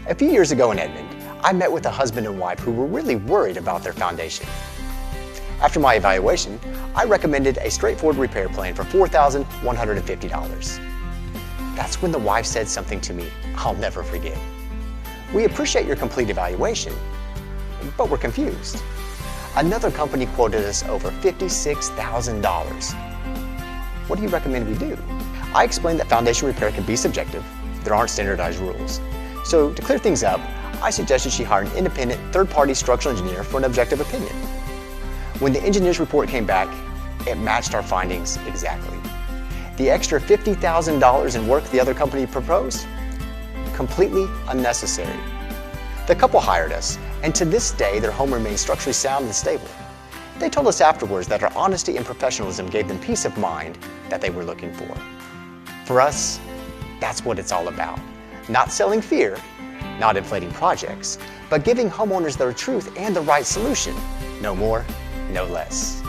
A few years ago in Edmond, I met with a husband and wife who were really worried about their foundation. After my evaluation, I recommended a straightforward repair plan for $4,150. That's when the wife said something to me I'll never forget. "We appreciate your complete evaluation, but we're confused. Another company quoted us over $56,000. What do you recommend we do?" I explained that foundation repair can be subjective. There aren't standardized rules. So to clear things up, I suggested she hire an independent third-party structural engineer for an objective opinion. When the engineer's report came back, it matched our findings exactly. The extra $50,000 in work the other company proposed? Completely unnecessary. The couple hired us, and to this day their home remains structurally sound and stable. They told us afterwards that our honesty and professionalism gave them peace of mind that they were looking for. For us, that's what it's all about. Not selling fear, not inflating projects, but giving homeowners their truth and the right solution. No more, no less.